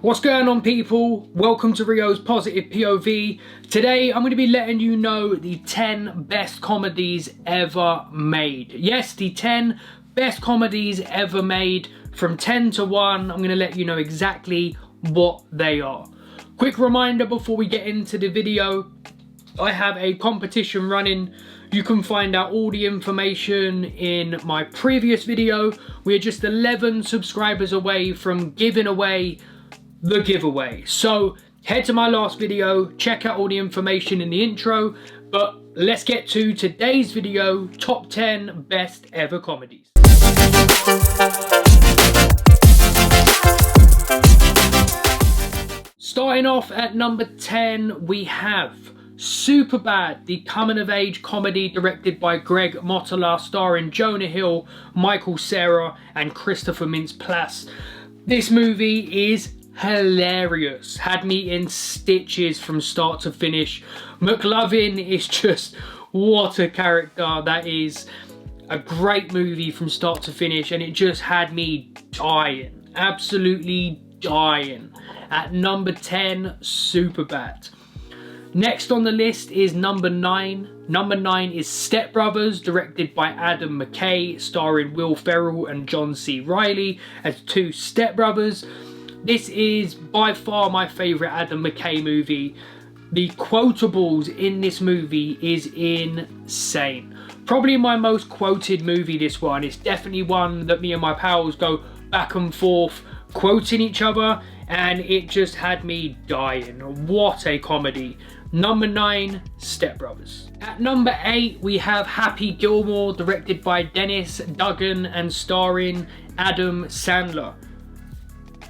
What's going on, people? Welcome to Rio's Positive POV. Today I'm going to be letting you know the 10 best comedies ever made. Yes, the 10 best comedies ever made. From 10 to 1, I'm going to let you know exactly what they are. Quick reminder before we get into the video, I have a competition running. You can find out all the information in my previous video. We're just 11 subscribers away from giving away the giveaway. So head to my last video, check out all the information in the intro, but let's get to today's video, top 10 best ever comedies. Starting off at number 10, we have Superbad, the coming-of-age comedy directed by Greg Mottola, starring Jonah Hill, Michael Cera, and Christopher Mintz-Plasse. This movie is hilarious, had me in stitches from start to finish. McLovin is just, what a character. That is a great movie from start to finish, and it just had me dying, absolutely dying. At number 10, Superbad. Next on the list is number 9. Number 9 is Step Brothers, directed by Adam McKay, starring Will Ferrell and John C. Reilly as two stepbrothers. This is by far my favourite Adam McKay movie. The quotables in this movie is insane. Probably my most quoted movie, this one. It's definitely one that me and my pals go back and forth quoting each other, and it just had me dying. What a comedy. Number 9, Step Brothers. At number 8, we have Happy Gilmore, directed by Dennis Dugan and starring Adam Sandler.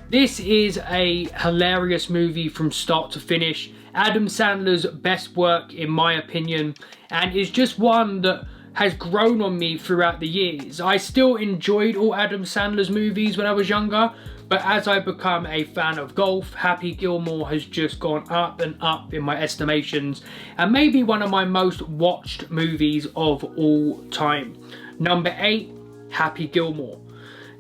This is a hilarious movie from start to finish. Adam Sandler's best work in my opinion, and is just one that has grown on me throughout the years. I still enjoyed all Adam Sandler's movies when I was younger, but as I become a fan of golf, Happy Gilmore has just gone up and up in my estimations, and maybe one of my most watched movies of all time. Number 8, Happy Gilmore.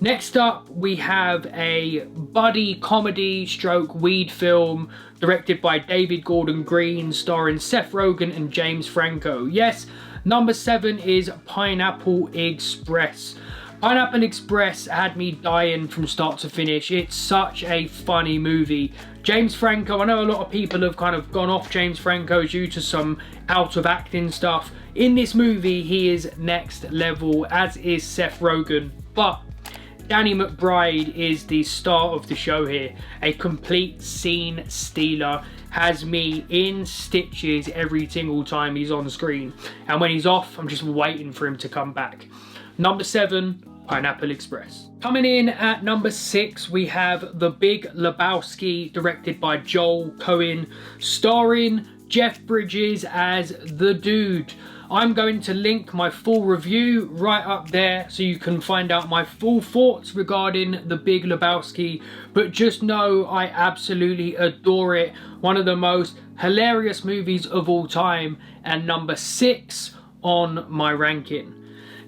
Next up, we have a buddy comedy stroke weed film directed by David Gordon Green, starring Seth Rogen and James Franco. Yes, number 7 is Pineapple Express. Pineapple Express had me dying from start to finish. It's such a funny movie. James Franco, I know a lot of people have kind of gone off James Franco due to some out of acting stuff. In this movie, he is next level, as is Seth Rogen. But Danny McBride is the star of the show here. A complete scene stealer. Has me in stitches every single time he's on screen. And when he's off, I'm just waiting for him to come back. Number 7, Pineapple Express. Coming in at number 6, we have The Big Lebowski, directed by Joel Cohen, starring Jeff Bridges as the dude. I'm going to link my full review right up there so you can find out my full thoughts regarding The Big Lebowski, but just know I absolutely adore it. One of the most hilarious movies of all time, and number 6 on my ranking.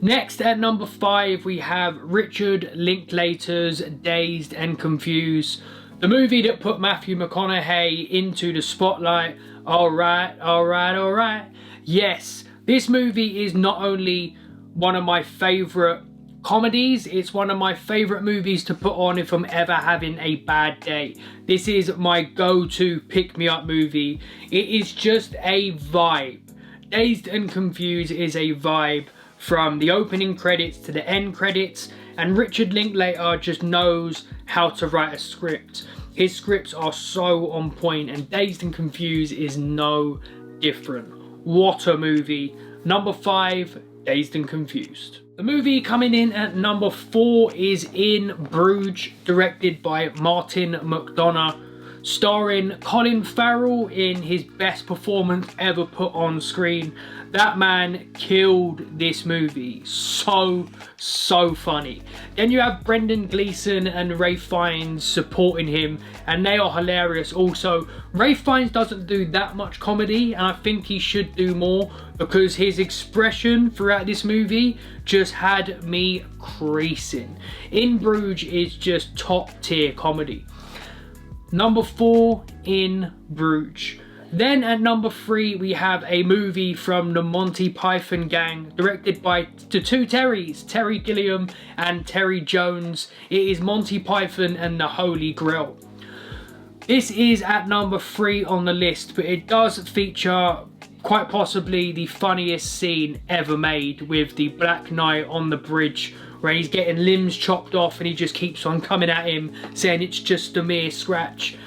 Next at number 5, we have Richard Linklater's Dazed and Confused, the movie that put Matthew McConaughey into the spotlight. Alright. Yes, this movie is not only one of my favourite comedies, it's one of my favourite movies to put on if I'm ever having a bad day. This is my go-to pick-me-up movie. It is just a vibe. Dazed and Confused is a vibe from the opening credits to the end credits, and Richard Linklater just knows how to write a script. His scripts are so on point, and Dazed and Confused is no different. What a movie. Number 5, Dazed and Confused. The movie coming in at number 4 is In Bruges, directed by Martin McDonagh, starring Colin Farrell in his best performance ever put on screen. That man killed this movie. So funny. Then you have Brendan Gleeson and Ralph Fiennes supporting him, and they are hilarious also. Ralph Fiennes doesn't do that much comedy, and I think he should do more, because his expression throughout this movie just had me creasing. In Bruges is just top tier comedy. Number 4, In Bruges. Then at number 3, we have a movie from the Monty Python gang, directed by the two Terrys, Terry Gilliam and Terry Jones. It is Monty Python and the Holy Grail. This is at number 3 on the list, but it does feature quite possibly the funniest scene ever made, with the Black Knight on the bridge where he's getting limbs chopped off and he just keeps on coming at him saying it's just a mere scratch.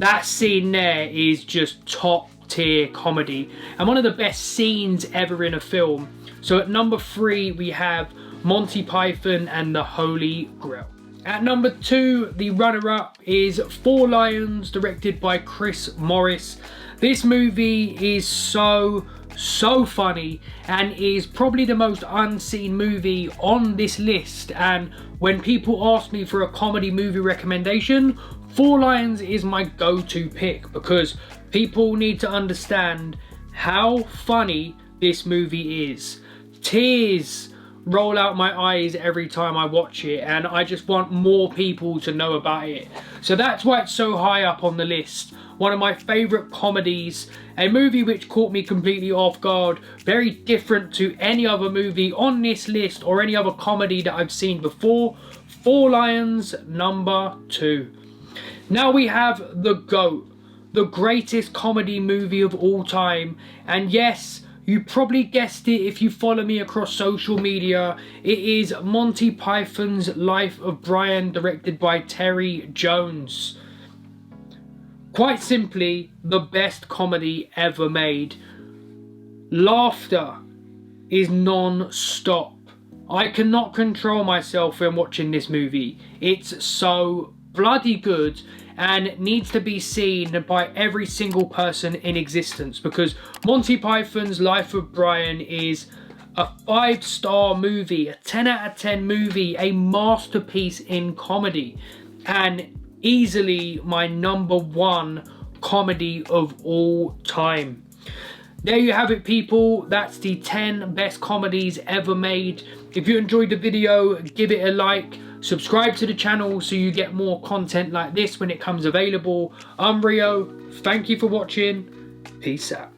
That scene there is just top tier comedy and one of the best scenes ever in a film. So at number 3 we have Monty Python and the Holy Grail. At number 2, the runner-up is Four Lions, directed by Chris Morris. This movie is so funny and is probably the most unseen movie on this list, and when people ask me for a comedy movie recommendation, Four Lions is my go-to pick because people need to understand how funny this movie is. Tears roll out my eyes every time I watch it, and I just want more people to know about it. So that's why it's so high up on the list. One of my favourite comedies, a movie which caught me completely off guard, very different to any other movie on this list or any other comedy that I've seen before. Four Lions, number 2. Now we have The GOAT, the greatest comedy movie of all time, and yes, you probably guessed it if you follow me across social media, it is Monty Python's Life of Brian, directed by Terry Jones. Quite simply, the best comedy ever made. Laughter is non-stop. I cannot control myself when watching this movie. It's so bloody good and needs to be seen by every single person in existence, because Monty Python's Life of Brian is a 5-star movie, a 10 out of 10 movie, a masterpiece in comedy, and easily my number 1 comedy of all time. There you have it, people. That's the 10 best comedies ever made. If you enjoyed the video, give it a like. Subscribe to the channel so you get more content like this when it comes available. I'm Rio. Thank you for watching. Peace out.